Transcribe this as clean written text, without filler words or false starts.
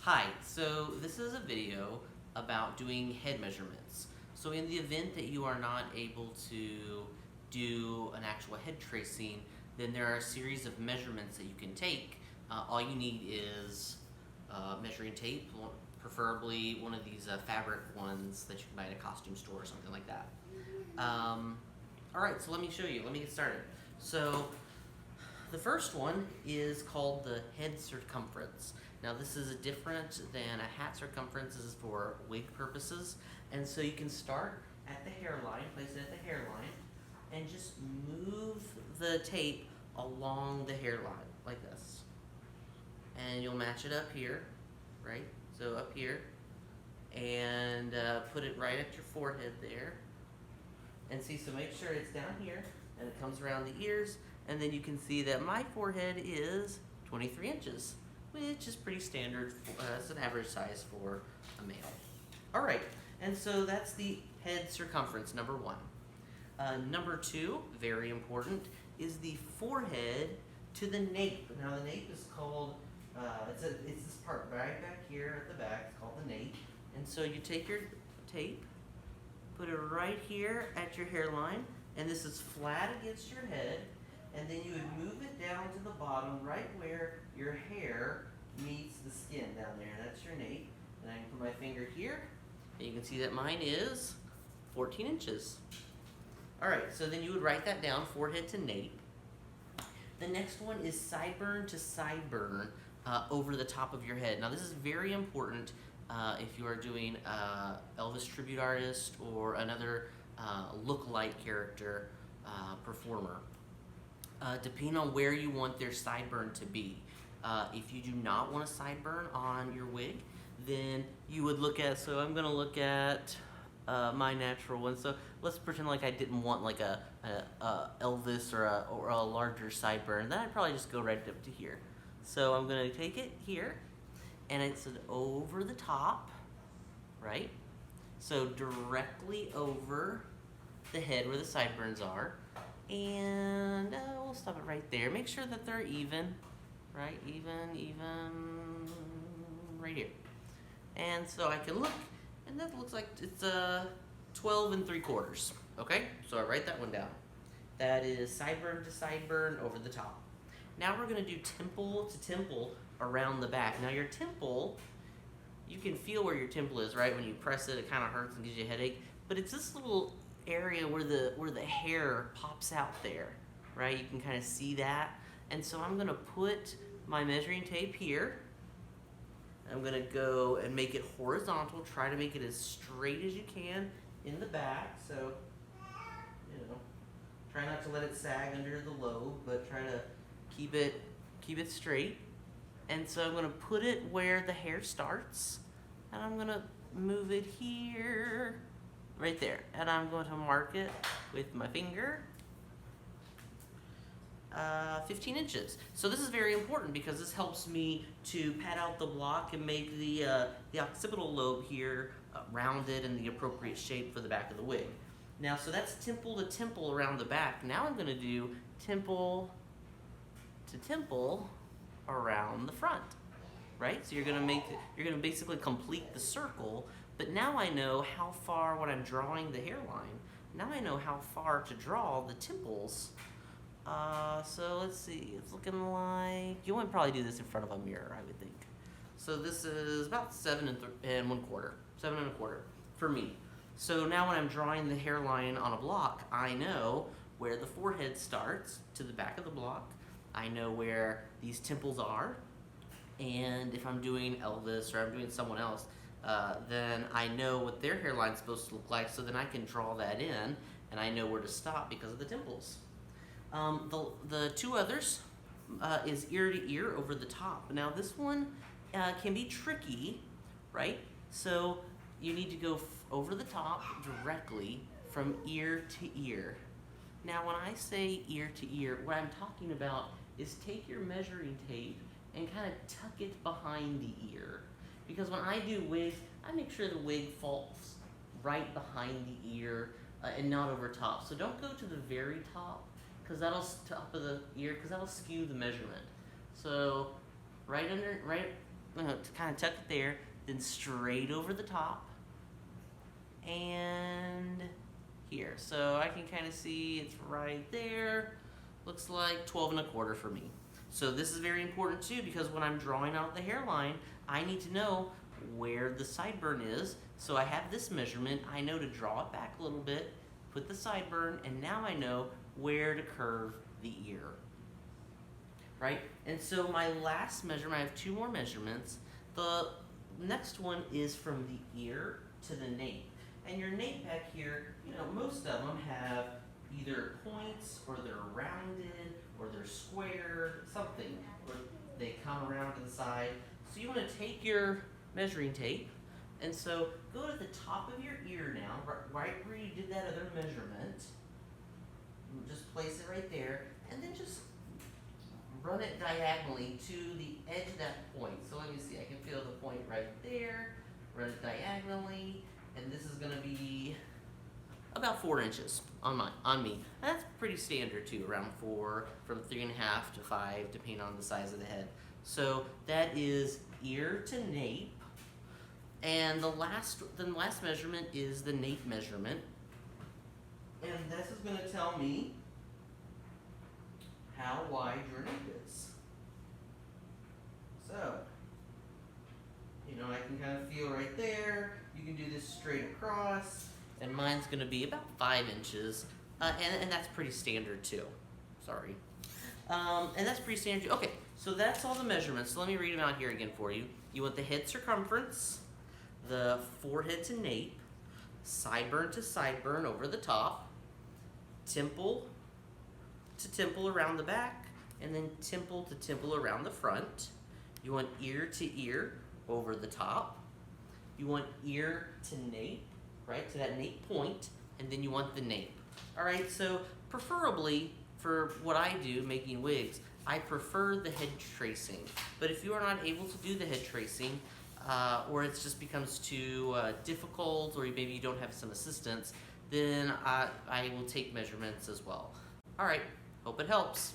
Hi, so this is a video about doing head measurements. So in the event that you are not able to do an actual head tracing, then there are a series of measurements that you can take. All you need is measuring tape, preferably one of these fabric ones that you can buy at a costume store or something like that. Alright, so let me show you. Let me get started. So the first one is called the head circumference. Now this is different than a hat circumference. This is for wig purposes. And so you can start at the hairline, place it at the hairline, and just move the tape along the hairline like this. And you'll match it up here, right? So up here, and put it right at your forehead there. And see, so make sure it's down here, and it comes around the ears, and then you can see that my forehead is 23 inches, which is pretty standard. It's an average size for a male. All right, and so that's the head circumference, number one. Number two, very important, is the forehead to the nape. Now the nape is called, it's this part right back here at the back, it's called the nape. And so you take your tape, put it right here at your hairline, and this is flat against your head, and then you would move it down to the bottom right where your hair meets the skin down there. That's your nape. And I can put my finger here, and you can see that mine is 14 inches. Alright, so then you would write that down, forehead to nape. The next one is sideburn to sideburn over the top of your head. Now this is very important if you are doing Elvis tribute artist or another look-alike character performer. Depending on where you want their sideburn to be. If you do not want a sideburn on your wig, then you would look at, so I'm going to look at my natural one. So let's pretend like I didn't want like a Elvis or a larger sideburn. Then I'd probably just go right up to here. So I'm going to take it here, and it's over the top, right? So directly over the head where the sideburns are. And we'll stop it right there. Make sure that they're even, right? Even, right here. And so I can look, and that looks like it's 12 3/4. Okay, so I write that one down. That is sideburn to sideburn over the top. Now we're going to do temple to temple around the back. Now your temple, you can feel where your temple is, right? When you press it, it kind of hurts and gives you a headache. But it's this little area where the hair pops out there, right? You can kind of see that. And so I'm going to put my measuring tape here. I'm going to go and make it horizontal. Try to make it as straight as you can in the back. So, you know, try not to let it sag under the lobe, but try to keep it straight. And so I'm going to put it where the hair starts, and I'm going to move it here, right there. And I'm going to mark it with my finger, 15 inches. So this is very important because this helps me to pad out the block and make the occipital lobe here rounded in the appropriate shape for the back of the wig. Now, so that's temple to temple around the back. Now I'm going to do temple to temple around the front, right? So you're going to basically complete the circle. But now I know how far, when I'm drawing the hairline, now I know how far to draw the temples. So let's see, it's looking like, you want to probably do this in front of a mirror, I would think. So this is about 7 1/4 for me. So now when I'm drawing the hairline on a block, I know where the forehead starts to the back of the block. I know where these temples are. And if I'm doing Elvis or I'm doing someone else, then I know what their hairline's supposed to look like, so then I can draw that in, and I know where to stop because of the temples. The two others is ear to ear over the top. Now this one can be tricky, right? So you need to go over the top directly from ear to ear. Now when I say ear to ear, what I'm talking about is take your measuring tape and kind of tuck it behind the ear. Because when I do wigs, I make sure the wig falls right behind the ear and not over top. So don't go to the very top, because top of the ear, because that'll skew the measurement. So right to kind of tuck it there, then straight over the top, and here. So I can kind of see it's right there. Looks like 12 1/4 for me. So this is very important too, because when I'm drawing out the hairline, I need to know where the sideburn is. So I have this measurement, I know to draw it back a little bit, put the sideburn, and now I know where to curve the ear. Right? And so my last measurement, I have 2 more measurements. The next one is from the ear to the nape. And your nape back here, most of them have either points, or they're rounded, or they're square, something, or they come around to the side. So you want to take your measuring tape, and so go to the top of your ear now, right where you did that other measurement. Just place it right there, and then just run it diagonally to the edge of that point. So let me see, I can feel the point right there. Run it diagonally, and this is going to be about 4 inches on me. That's pretty standard too, around 4, from 3.5 to 5, depending on the size of the head. So that is ear to nape, and the last measurement is the nape measurement, and this is going to tell me how wide your nape is. So, I can kind of feel right there. You can do this straight across, and mine's going to be about 5 inches, and that's pretty standard too. Sorry. And that's pretty standard. Okay, so that's all the measurements. So let me read them out here again for you. You want the head circumference, the forehead to nape, sideburn to sideburn over the top, temple to temple around the back, and then temple to temple around the front. You want ear to ear over the top. You want ear to nape, right, to that nape point, and then you want the nape. All right, so preferably for what I do, making wigs, I prefer the head tracing. But if you are not able to do the head tracing, or it just becomes too difficult, or maybe you don't have some assistance, then I will take measurements as well. All right, hope it helps.